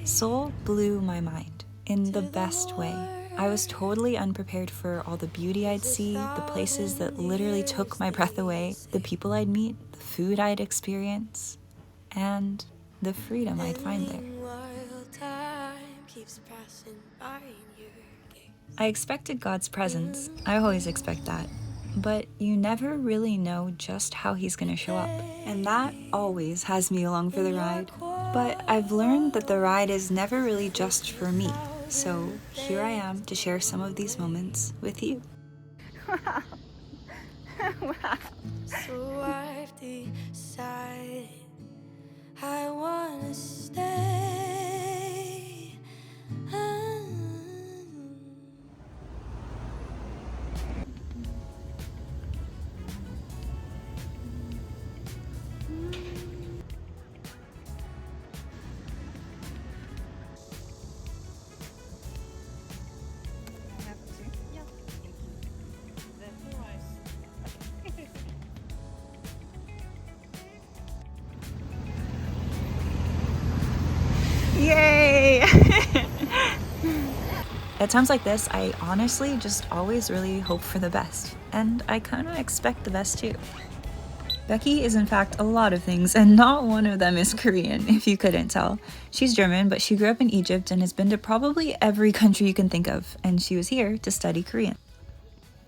Seoul blew my mind in the best way. I was totally unprepared for all the beauty I'd see, the places that literally took my breath away, the people I'd meet, the food I'd experience, and the freedom I'd find there. I expected God's presence. I always expect that. But you never really know just how he's gonna show up. And that always has me along for the ride. But I've learned that the ride is never really just for me. So here I am to share some of these moments with you. Wow. Wow. So I've decided I wanna stay. Yay! At times like this, I honestly just always really hope for the best. And I kind of expect the best too. Becky is in fact a lot of things, and not one of them is Korean, if you couldn't tell. She's German, but she grew up in Egypt and has been to probably every country you can think of, and she was here to study Korean.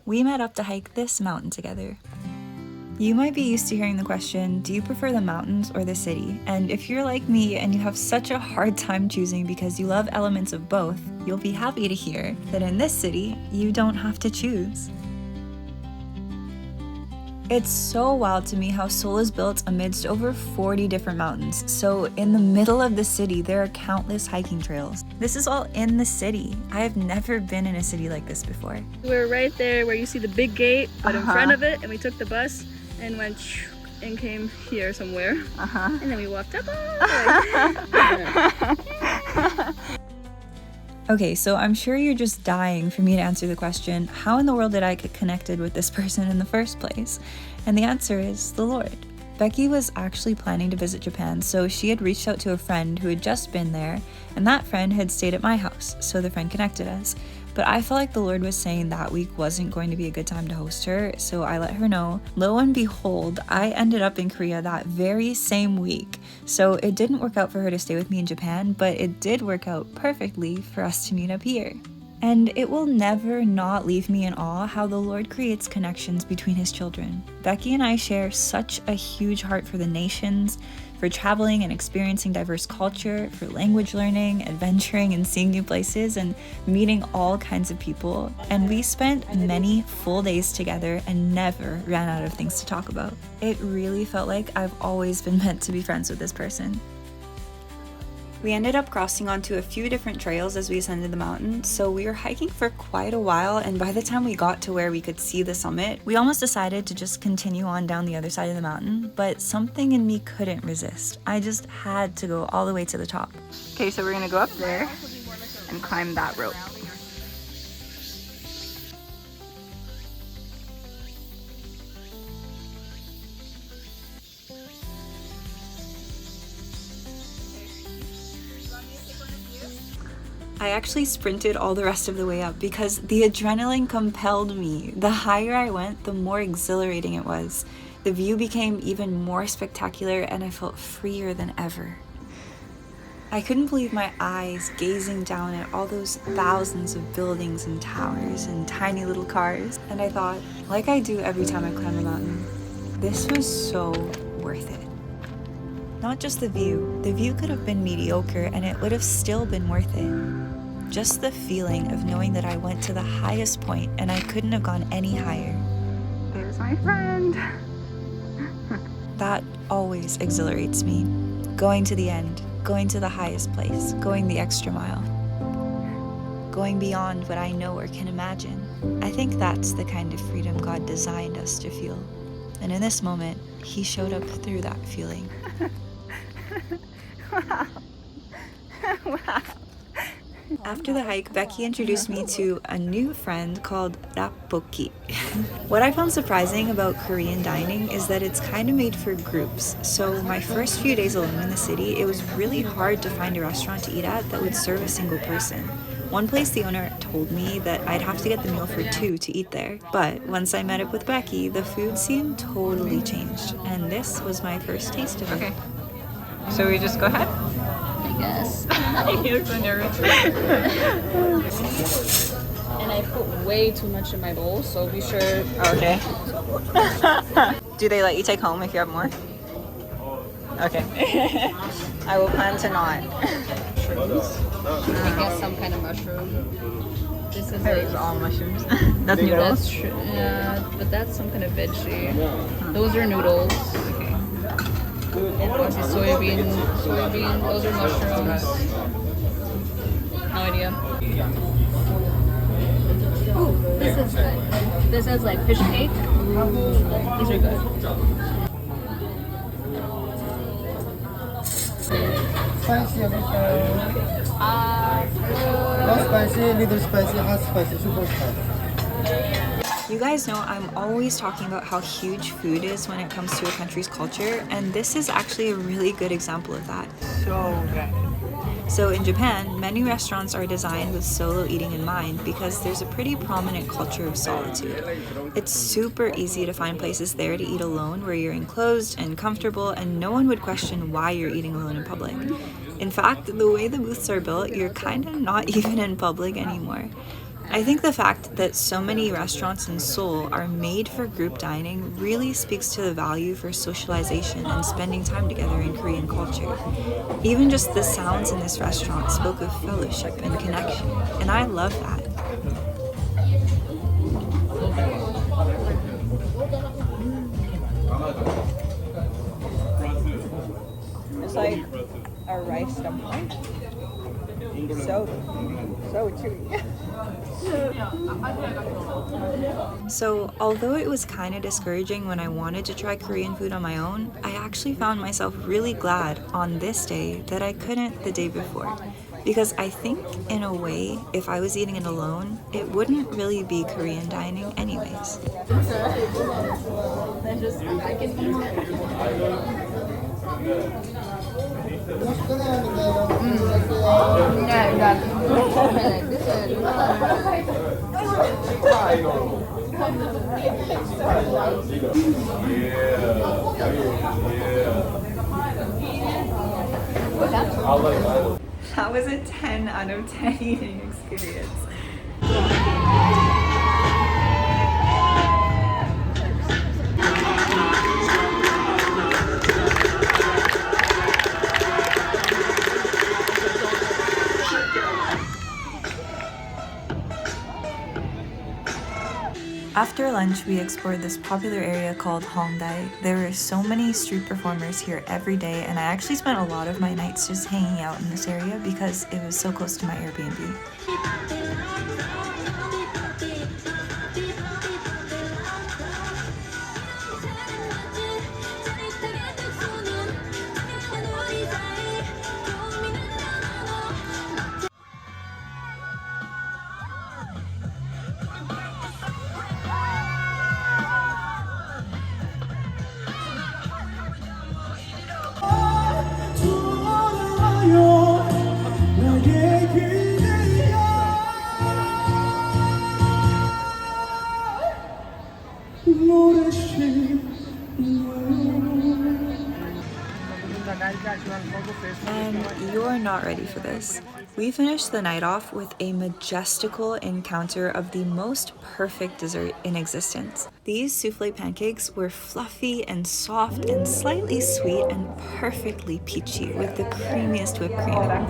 We met up to hike this mountain together. You might be used to hearing the question, do you prefer the mountains or the city? And if you're like me and you have such a hard time choosing because you love elements of both, you'll be happy to hear that in this city, you don't have to choose. It's so wild to me how Seoul is built amidst over 40 different mountains. So in the middle of the city, there are countless hiking trails. This is all in the city. I have never been in a city like this before. We're right there where you see the big gate, but in front of it, and we took the bus and went and came here somewhere. And then we walked up all the way. Okay, so I'm sure you're just dying for me to answer the question, how in the world did I get connected with this person in the first place? And the answer is the Lord. Becky was actually planning to visit Japan, so she had reached out to a friend who had just been there, and that friend had stayed at my house, so the friend connected us. But I felt like the Lord was saying that week wasn't going to be a good time to host her, so I let her know. Lo and behold, I ended up in Korea that very same week. So it didn't work out for her to stay with me in Japan, but it did work out perfectly for us to meet up here. And it will never not leave me in awe how the Lord creates connections between his children. Becky and I share such a huge heart for the nations, for traveling and experiencing diverse culture, for language learning, adventuring and seeing new places, and meeting all kinds of people. And we spent many full days together and never ran out of things to talk about. It really felt like I've always been meant to be friends with this person. We ended up crossing onto a few different trails as we ascended the mountain, so we were hiking for quite a while, and by the time we got to where we could see the summit, we almost decided to just continue on down the other side of the mountain, but something in me couldn't resist. I just had to go all the way to the top. Okay, so we're gonna go up there and climb that rope. I actually sprinted all the rest of the way up because the adrenaline compelled me. The higher I went, the more exhilarating it was. The view became even more spectacular and I felt freer than ever. I couldn't believe my eyes gazing down at all those thousands of buildings and towers and tiny little cars. And I thought, like I do every time I climb a mountain, this was so worth it. Not just the view could have been mediocre and it would have still been worth it. Just the feeling of knowing that I went to the highest point and I couldn't have gone any higher. There's my friend. That always exhilarates me. Going to the end, going to the highest place, going the extra mile. Going beyond what I know or can imagine. I think that's the kind of freedom God designed us to feel. And in this moment, he showed up through that feeling. Wow. Wow. After the hike, Becky introduced me to a new friend called rapokki. What I found surprising about Korean dining is that it's kind of made for groups. So my first few days alone in the city, it was really hard to find a restaurant to eat at that would serve a single person. One place, the owner told me that I'd have to get the meal for two to eat there. But once I met up with Becky, the food scene totally changed. And this was my first taste of it. Okay. So we just go ahead? I guess. You're so nervous. And I put way too much in my bowl, so be sure. Okay. Do they let you take home if you have more? Okay. I will plan to not. I guess some kind of mushroom. This is There's all mushrooms. That's noodles? That's true. Yeah, but that's some kind of veggie. Those are noodles. Okay. And obviously soybean. Those are mushrooms. No idea. Ooh, this is good. This is like fish cake. These are good. Spicy every not spicy, little spicy, hot spicy, super spicy. You guys know I'm always talking about how huge food is when it comes to a country's culture, and this is actually a really good example of that. So good. So in Japan, many restaurants are designed with solo eating in mind because there's a pretty prominent culture of solitude. It's super easy to find places there to eat alone where you're enclosed and comfortable and no one would question why you're eating alone in public. In fact, the way the booths are built, you're kind of not even in public anymore. I think the fact that so many restaurants in Seoul are made for group dining really speaks to the value for socialization and spending time together in Korean culture. Even just the sounds in this restaurant spoke of fellowship and connection, and I love that. It's like a rice dumpling. So chewy. So, although it was kind of discouraging when I wanted to try Korean food on my own, I actually found myself really glad on this day that I couldn't the day before. Because I think, in a way, if I was eating it alone, it wouldn't really be Korean dining anyways. That was a 10 out of 10 eating experience. After lunch, we explored this popular area called Hongdae. There were so many street performers here every day, and I actually spent a lot of my nights just hanging out in this area because it was so close to my Airbnb. And you're not ready for this. We finished the night off with a majestical encounter of the most perfect dessert in existence. These souffle pancakes were fluffy and soft and slightly sweet and perfectly peachy with the creamiest whipped cream. In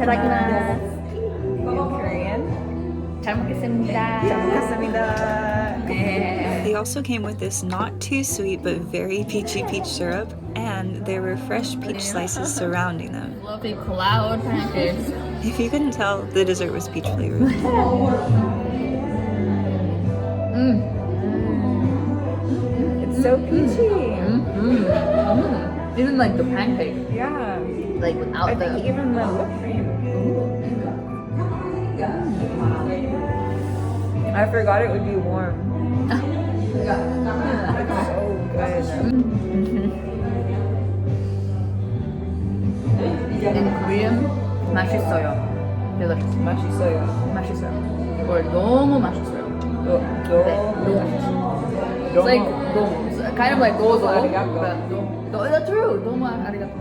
Korean. 잘 먹겠습니다. 잘 먹겠습니다. They also came with this not too sweet but very peachy peach syrup, and there were fresh peach slices surrounding them. Fluffy cloud pancakes. If you couldn't tell, the dessert was peach flavored. It's so peachy. Even like the pancake, Yeah. like without I think even the whipped cream. I forgot it would be warm. So good. In Korean, 맛있어요. Delicious. 맛있어요. 맛있어요. Or 너무 맛있어요. It's like 너무. It's kind of like 너무 arigato. but 너무. That's true. 너무 arigato.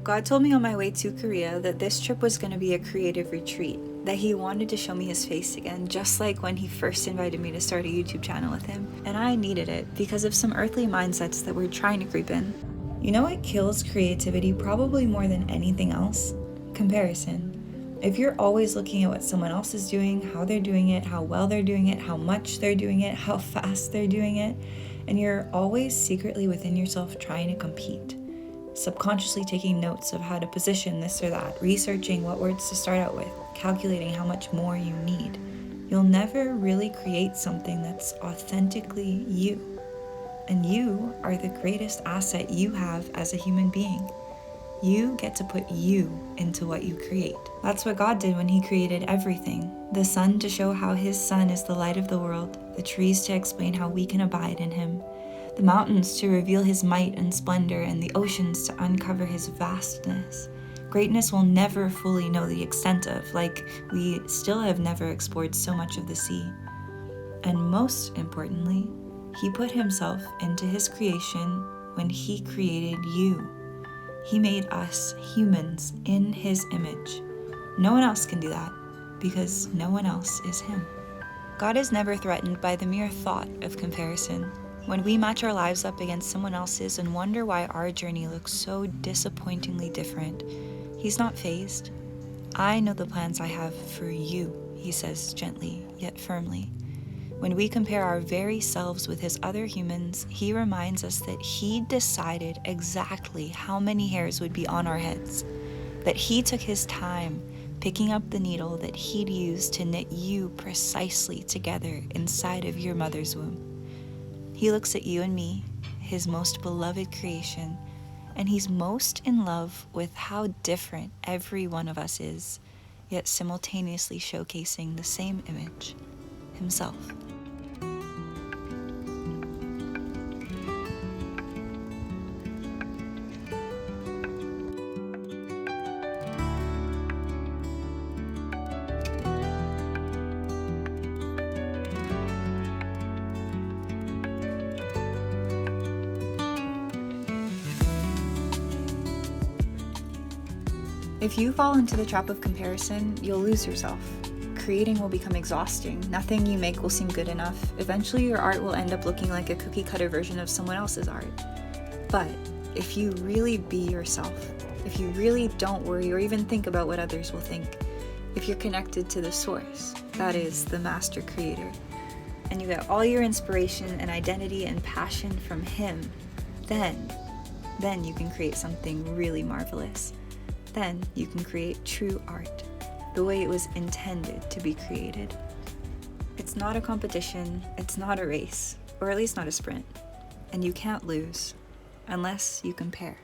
God told me on my way to Korea that this trip was going to be a creative retreat, that he wanted to show me his face again, just like when he first invited me to start a YouTube channel with him. And I needed it because of some earthly mindsets that were trying to creep in. You know what kills creativity probably more than anything else? Comparison. If you're always looking at what someone else is doing, how they're doing it, how well they're doing it, how much they're doing it, how fast they're doing it, and you're always secretly within yourself trying to compete, subconsciously taking notes of how to position this or that, researching what words to start out with, calculating how much more you need, you'll never really create something that's authentically you. And you are the greatest asset you have as a human being. You get to put you into what you create. That's what God did when he created everything. The sun to show how his son is the light of the world, the trees to explain how we can abide in him, the mountains to reveal his might and splendor, and the oceans to uncover his vastness. Greatness we'll never fully know the extent of, like we still have never explored so much of the sea. And most importantly, he put himself into his creation when he created you. He made us humans in his image. No one else can do that because no one else is him. God is never threatened by the mere thought of comparison. When we match our lives up against someone else's and wonder why our journey looks so disappointingly different, he's not fazed. I know the plans I have for you, he says gently yet firmly. When we compare our very selves with his other humans, he reminds us that he decided exactly how many hairs would be on our heads, that he took his time picking up the needle that he'd use to knit you precisely together inside of your mother's womb. He looks at you and me, his most beloved creation, and he's most in love with how different every one of us is, yet simultaneously showcasing the same image, himself. If you fall into the trap of comparison, you'll lose yourself. Creating will become exhausting. Nothing you make will seem good enough. Eventually, your art will end up looking like a cookie-cutter version of someone else's art. But if you really be yourself, if you really don't worry or even think about what others will think, if you're connected to the source, that is, the master creator, and you get all your inspiration and identity and passion from him, then you can create something really marvelous. Then you can create true art, the way it was intended to be created. It's not a competition, it's not a race, or at least not a sprint, and you can't lose unless you compare.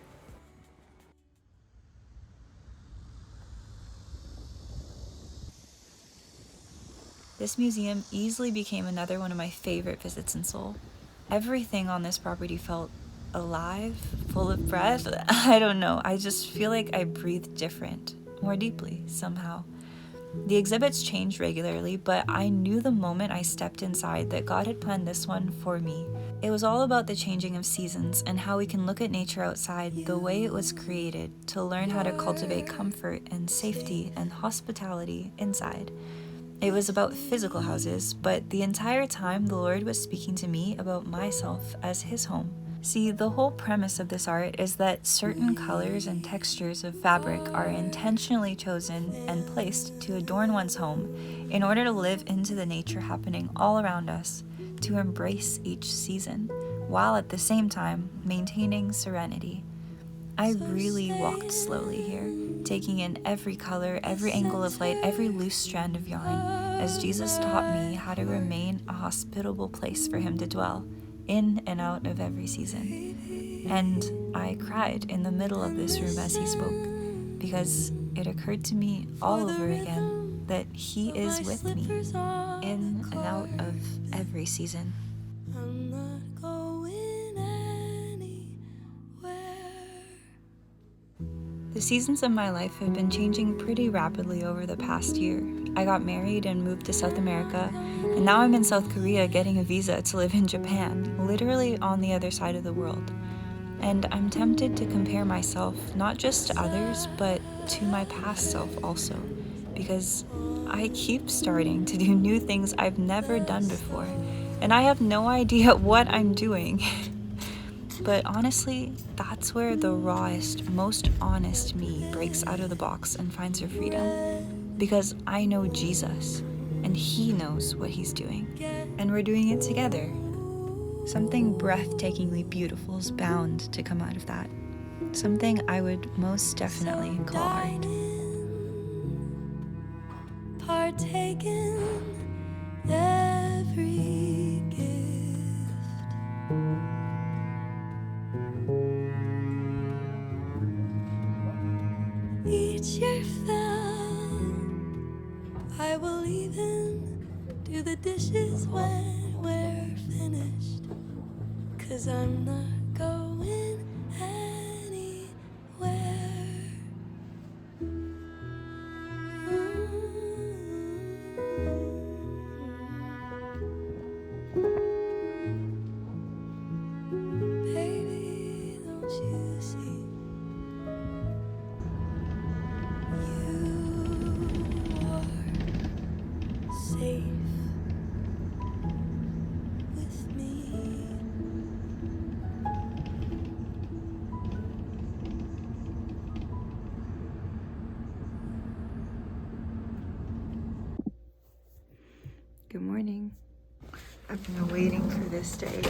This museum easily became another one of my favorite visits in Seoul. Everything on this property felt alive, full of breath. I don't know, I just feel like I breathe different, more deeply, somehow. The exhibits changed regularly, but I knew the moment I stepped inside that God had planned this one for me. It was all about the changing of seasons and how we can look at nature outside the way it was created to learn how to cultivate comfort and safety and hospitality inside. It was about physical houses, but the entire time the Lord was speaking to me about myself as his home. See, the whole premise of this art is that certain colors and textures of fabric are intentionally chosen and placed to adorn one's home in order to live into the nature happening all around us, to embrace each season, while at the same time maintaining serenity. I really walked slowly here, taking in every color, every angle of light, every loose strand of yarn, as Jesus taught me how to remain a hospitable place for him to dwell, in and out of every season. And I cried in the middle of this room as he spoke, because it occurred to me all over again that he is with me, in and out of every season. I'm not going anywhere. The seasons of my life have been changing pretty rapidly over the past year. I got married and moved to South America, and now I'm in South Korea getting a visa to live in Japan, literally on the other side of the world. And I'm tempted to compare myself not just to others, but to my past self also, because I keep starting to do new things I've never done before, and I have no idea what I'm doing. But honestly, that's where the rawest, most honest me breaks out of the box and finds her freedom. Because I know Jesus, and he knows what he's doing, and we're doing it together. Something breathtakingly beautiful is bound to come out of that. Something I would most definitely call art. Partake in every gift. Each year found, I will even do the dishes when we're finished. 'Cause I'm not going anywhere. Baby, don't you see? You are safe with me. Good morning. I've been waiting for this day.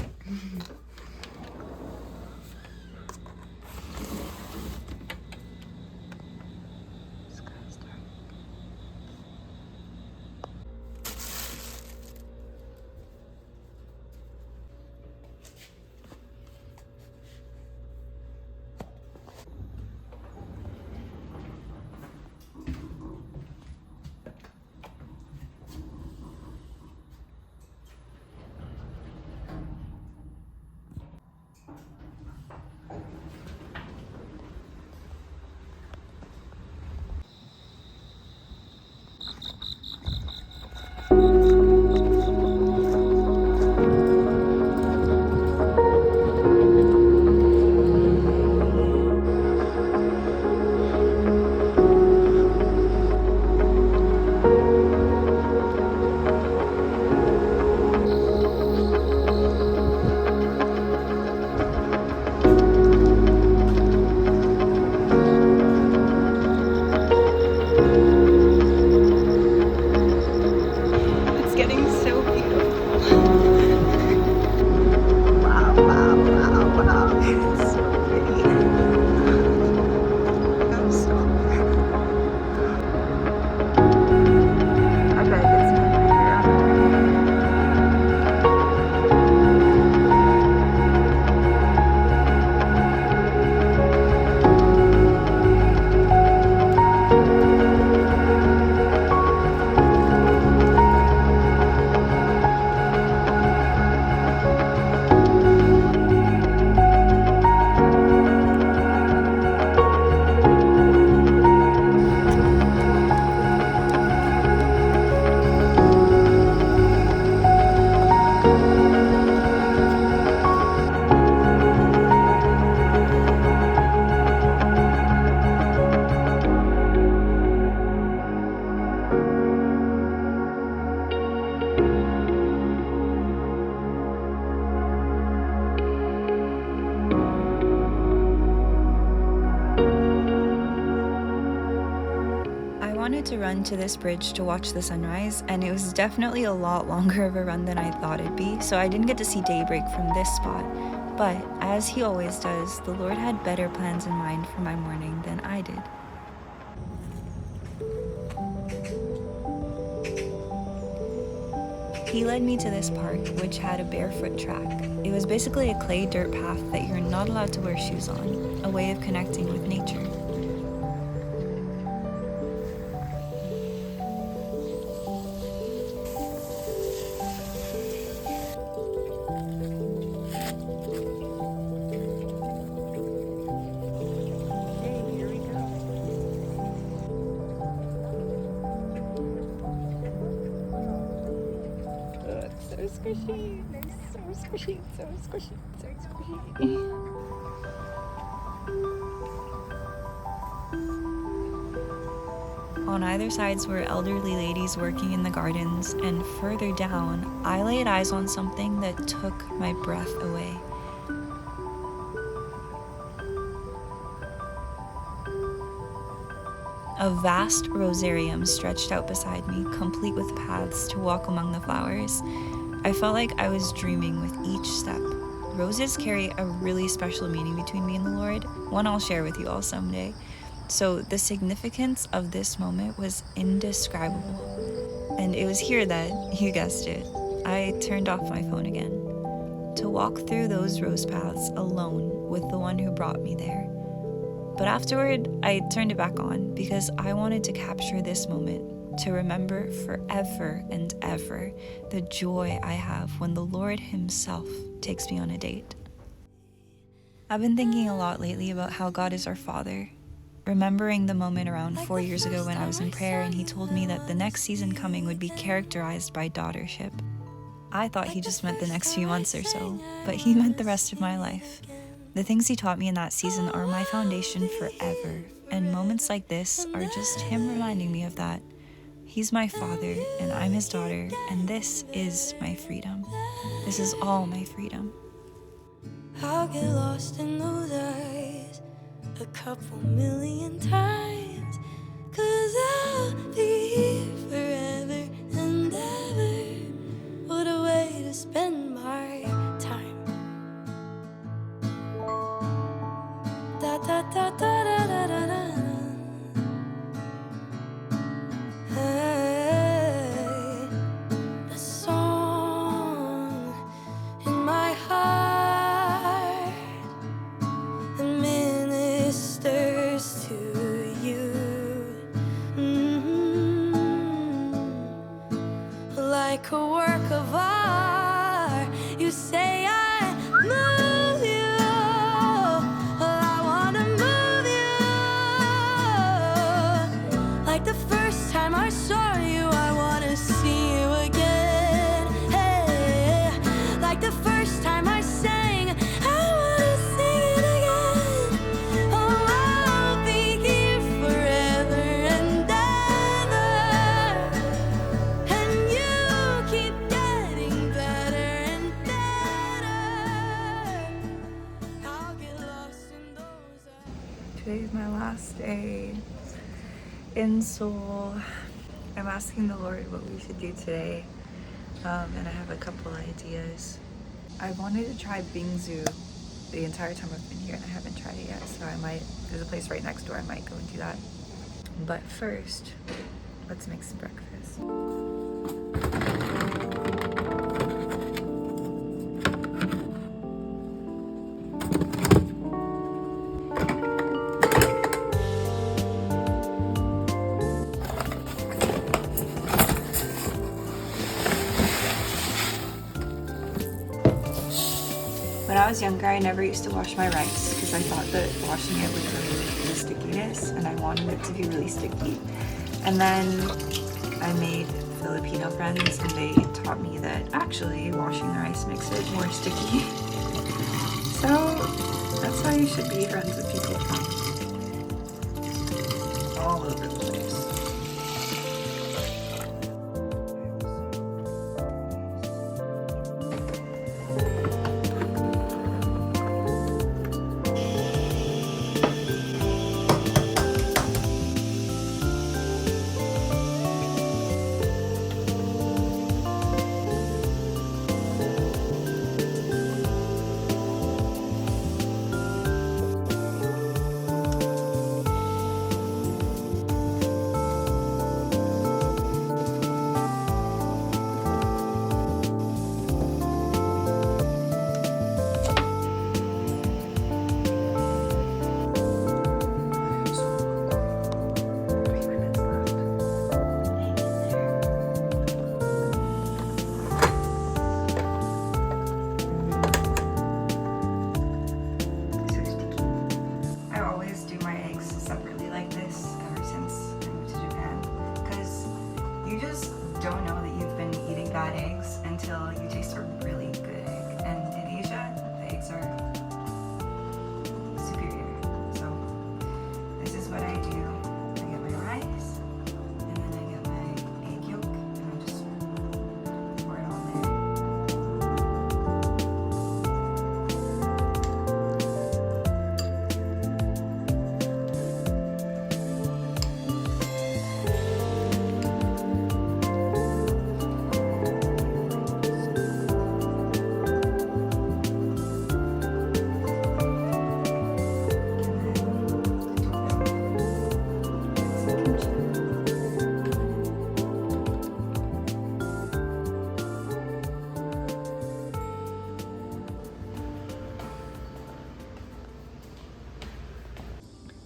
It's getting so beautiful. Wow, wow, wow, wow. It's so pretty. I'm so I bet it's even prettier on the way. I wanted to run to this bridge to watch the sunrise, and it was definitely a lot longer of a run than I thought it'd be, so I didn't get to see daybreak from this spot. But, as he always does, the Lord had better plans in mind for my morning than I did. He led me to this park, which had a barefoot track. It was basically a clay dirt path that you're not allowed to wear shoes on, a way of connecting with nature. Squishy, so squishy, so squishy, so squishy. On either sides were elderly ladies working in the gardens, and further down, I laid eyes on something that took my breath away. A vast rosarium stretched out beside me, complete with paths to walk among the flowers. I felt like I was dreaming with each step. Roses carry a really special meaning between me and the Lord, one I'll share with you all someday. So the significance of this moment was indescribable. And it was here that, you guessed it, I turned off my phone again. To walk through those rose paths alone with the one who brought me there. But afterward, I turned it back on because I wanted to capture this moment, to remember forever and ever the joy I have when the Lord Himself takes me on a date. I've been thinking a lot lately about how God is our Father, remembering the moment around 4 years ago when I was in prayer and He told me that the next season coming would be characterized by daughtership. I thought He just meant the next few months or so, but He meant the rest of my life. The things He taught me in that season are my foundation forever, and moments like this are just Him reminding me of that. He's my Father, and I'm His daughter, and this is my freedom. This is all my freedom. I'll get lost in those eyes a couple million times, 'cause I'll be here forever and ever. What a way to spend my time. Da da da da da da da da. Hey, the song in my heart that ministers to you, like a work of art. You say I move you, I wanna move you, like the first time I saw you. I wanna see you again. Hey, like the first time I sang, I wanna sing it again. Oh, I'll be here forever and ever, and you keep getting better and better. I'll get lost in those eyes. Today's my last day in Seoul. I'm asking the Lord what we should do today, and I have a couple ideas. I wanted to try bingsu the entire time I've been here, and I haven't tried it yet, so there's a place right next door, I might go and do that. But first, let's make some breakfast. When I was younger, I never used to wash my rice because I thought that washing it would remove the stickiness, and I wanted it to be really sticky. And then I made Filipino friends, and they taught me that actually washing the rice makes it more sticky. So that's how you should be friends with people from all over the place. this is what I do. I get my rice, and then I get my egg yolk, and I just pour it all in.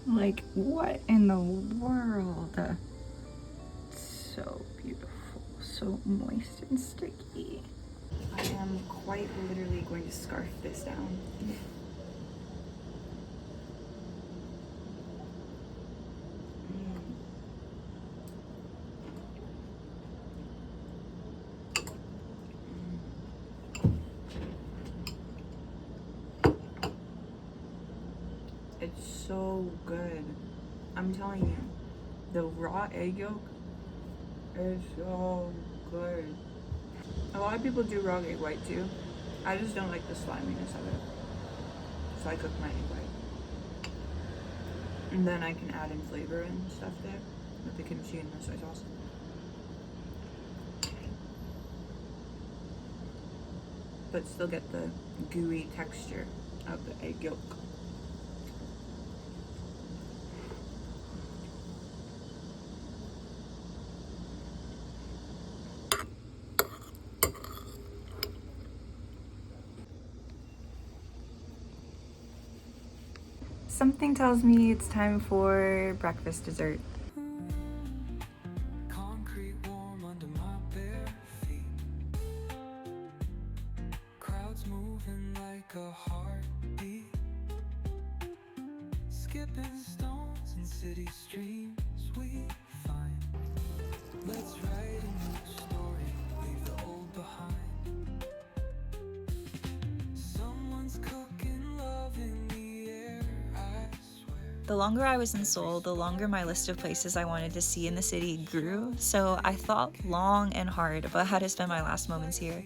Like, what in the world? So beautiful, so moist and sticky. I am quite literally going to scarf this down. It's so good. I'm telling you, the raw egg yolk is so good. A lot of people do raw egg white too. I just don't like the sliminess of it. So I cook my egg white. And then I can add in flavor and stuff there with the kimchi and the soy sauce. But still get the gooey texture of the egg yolk. Something tells me it's time for breakfast dessert. Concrete warm under my bare feet. Crowds moving like a heartbeat. Skipping stones in city streams we find. Let's write a new story, leave the old behind. Someone's cooking love in the air, I swear. The longer I was in Seoul, the longer my list of places I wanted to see in the city grew, so I thought long and hard about how to spend my last moments here.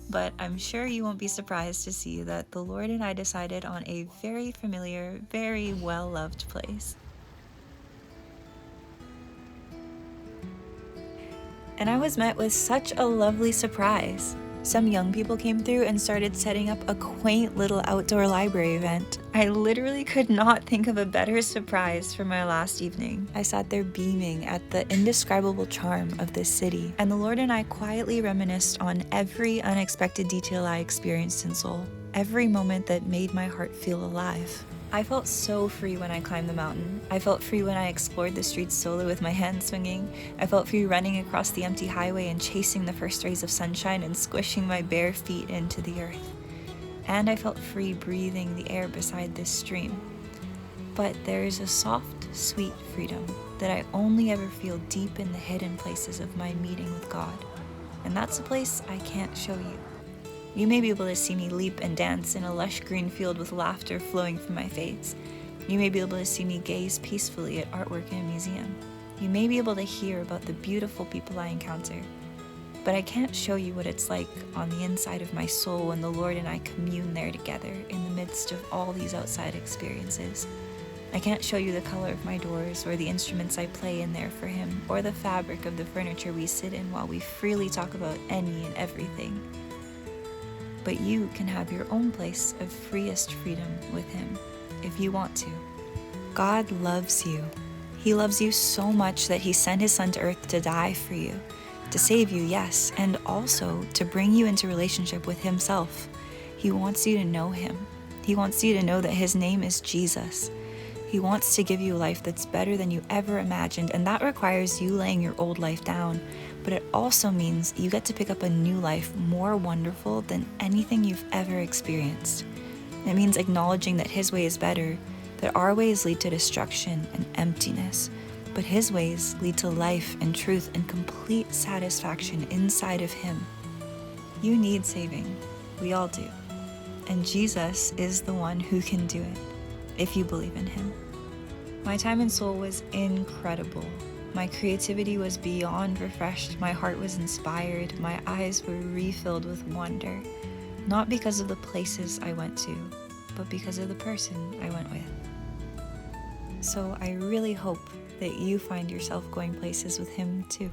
But I'm sure you won't be surprised to see that the Lord and I decided on a very familiar, very well-loved place. And I was met with such a lovely surprise. Some young people came through and started setting up a quaint little outdoor library event. I literally could not think of a better surprise for my last evening. I sat there beaming at the indescribable charm of this city, and the Lord and I quietly reminisced on every unexpected detail I experienced in Seoul, every moment that made my heart feel alive. I felt so free when I climbed the mountain. I felt free when I explored the streets solo with my hands swinging. I felt free running across the empty highway and chasing the first rays of sunshine and squishing my bare feet into the earth. And I felt free breathing the air beside this stream. But there is a soft, sweet freedom that I only ever feel deep in the hidden places of my meeting with God. And that's a place I can't show you. You may be able to see me leap and dance in a lush green field with laughter flowing from my face. You may be able to see me gaze peacefully at artwork in a museum. You may be able to hear about the beautiful people I encounter. But I can't show you what it's like on the inside of my soul when the Lord and I commune there together in the midst of all these outside experiences. I can't show you the color of my doors or the instruments I play in there for Him or the fabric of the furniture we sit in while we freely talk about any and everything. But you can have your own place of freest freedom with Him if you want to. God loves you. He loves you so much that He sent His Son to earth to die for you, to save you, yes, and also to bring you into relationship with Himself. He wants you to know Him. He wants you to know that His name is Jesus. He wants to give you a life that's better than you ever imagined, and that requires you laying your old life down. But it also means you get to pick up a new life more wonderful than anything you've ever experienced. It means acknowledging that His way is better, that our ways lead to destruction and emptiness, but His ways lead to life and truth and complete satisfaction inside of Him. You need saving. We all do. And Jesus is the one who can do it, if you believe in Him. My time in Seoul was incredible. My creativity was beyond refreshed, my heart was inspired, my eyes were refilled with wonder. Not because of the places I went to, but because of the person I went with. So I really hope that you find yourself going places with him too.